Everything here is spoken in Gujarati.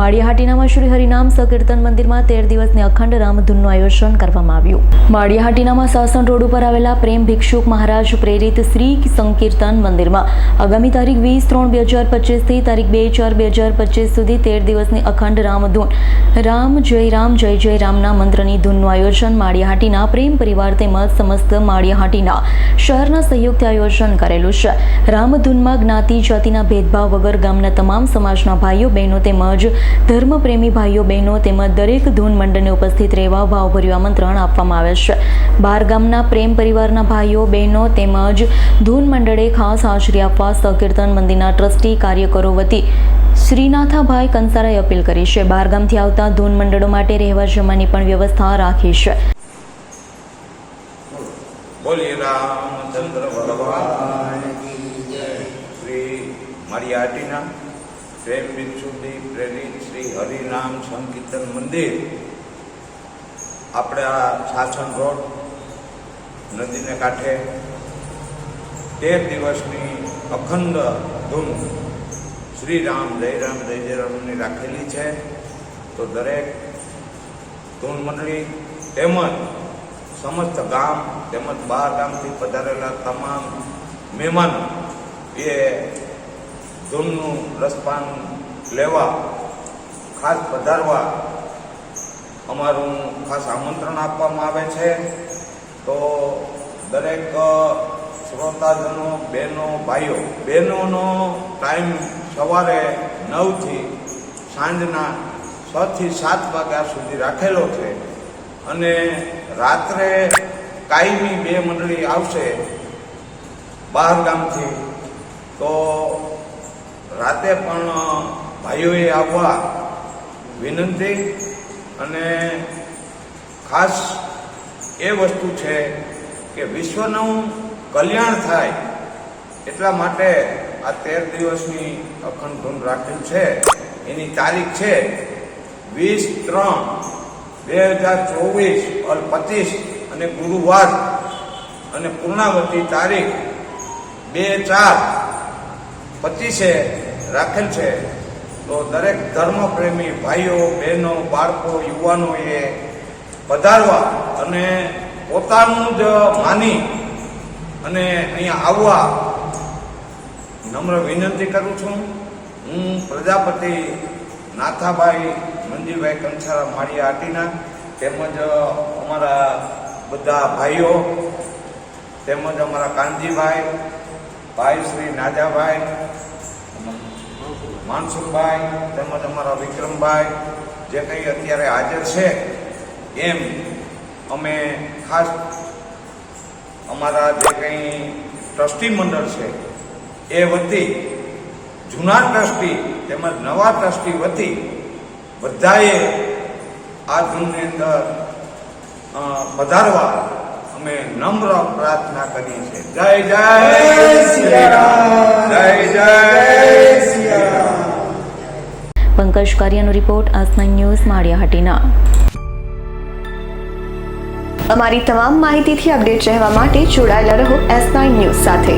માળિયાહાટીનામાં શ્રી હરિનામ સંકીર્તન મંદિરમાં 13 દિવસની અખંડ રામધૂનનું આયોજન કરવામાં આવ્યું। માળિયાહાટીનામાં સાસણ રોડ ઉપર આવેલા પ્રેમ ભિક્ષુક મહારાજ પ્રેરિત શ્રી સંકીર્તન મંદિરમાં આગામી તારીખ 20/3/2025 થી તારીખ 2/4/2025 સુધી 13 દિવસની અખંડ રામધૂન રામ જય રામના મંત્રની ધૂનનું આયોજન માળિયાહાટીના પ્રેમ પરિવાર તેમજ સમસ્ત માળિયાહાટીના શહેરના સહયોગથી આયોજન કરેલું છે। રામધૂનમાં જ્ઞાતિ જાતિના ભેદભાવ વગર ગામના તમામ સમાજના ભાઈઓ બહેનો તેમજ ધર્મપ્રેમી ભાઈઓ બહેનો તેમજ દરેક ધૂન મંડળને ઉપસ્થિત રહેવા ભાવભર્યું આમંત્રણ આપવામાં આવે છે। બહાર ગામના પ્રેમ પરિવારના ભાઈઓ બહેનો તેમજ ધૂન મંડળે ખાસ હાજરી આપવા સંકીર્તન મંદિરના ટ્રસ્ટી કાર્યકરો વતી શ્રીનાથાભાઈ કંસારાએ અપીલ કરી છે। બહારગામથી આવતા ધૂન મંડળો માટે રહેવા જમવાની પણ વ્યવસ્થા રાખી છે। બોલીએ રામચંદ્ર ભગવાન શ્રી માળિયાહાટીના પ્રેમ ભિક્ષુકથી પ્રેરિત શ્રી હરિનામ સંકીર્તન મંદિર આપણે આ સાસણ રોડ નદીને કાંઠે 13 દિવસની અખંડ ધૂન શ્રી રામ જય રામની રાખેલી છે। તો દરેક ધૂન મંડળી તેમજ સમસ્ત ગામ તેમજ બહાર ગામથી પધારેલા તમામ મહેમાનો એ ધૂનનું રસપાન લેવા ખાસ પધારવા અમારું ખાસ આમંત્રણ આપવામાં આવે છે। તો દરેક શ્રોતાજનો બહેનો ભાઈઓ બહેનોનો ટાઈમ સવારે 9 થી સાંજના 6 થી 7 વાગ્યા સુધી રાખેલો છે અને રાત્રે કાયમી 2 મંડળી આવશે બહાર ગામથી। તો રાતે પણ ભાઈઓએ આવવા વિનંતી અને ખાસ એ વસ્તુ છે કે વિશ્વનું કલ્યાણ થાય એટલા માટે આ 13 દિવસની અખંડ ધૂન રાખેલ છે। એની તારીખ છે 20/3/2024 અને ગુરુવાર અને પૂર્ણાવતી તારીખ 2/4/25 રાખેલ છે। તો દરેક ધર્મપ્રેમી ભાઈઓ બહેનો બાળકો યુવાનોએ પધારવા અને પોતાનું જ માની અને અહીંયા આવવા નમ્ર વિનંતી કરું છું। હું પ્રજાપતિ નાથાભાઈ મંજીભાઈ કંસારા માળિયાહાટીના તેમજ અમારા બધા ભાઈઓ તેમજ અમારા કાનજીભાઈ ભાઈ શ્રી નાજાભાઈ માનસુખભાઈ તેમજ અમારા વિક્રમભાઈ જે કંઈ અત્યારે હાજર છે એમ અમે ખાસ અમારા જે કંઈ ટ્રસ્ટી મંડળ છે એ વતી જૂના ટ્રસ્ટી તેમજ નવા ટ્રસ્ટી વતી બધાએ આ ધૂનની અંદર પધારવા અમે નમ્ર પ્રાર્થના કરીએ છીએ। જય શ્રી રામ, જય શ્રી રામ। પંકજ કારિયાનો રિપોર્ટ આજ9 ન્યૂઝ માળિયાહાટીના। અમારી તમામ માહિતીથી અપડેટ રહેવા માટે જોડાયેલા રહો S9 ન્યૂઝ સાથે।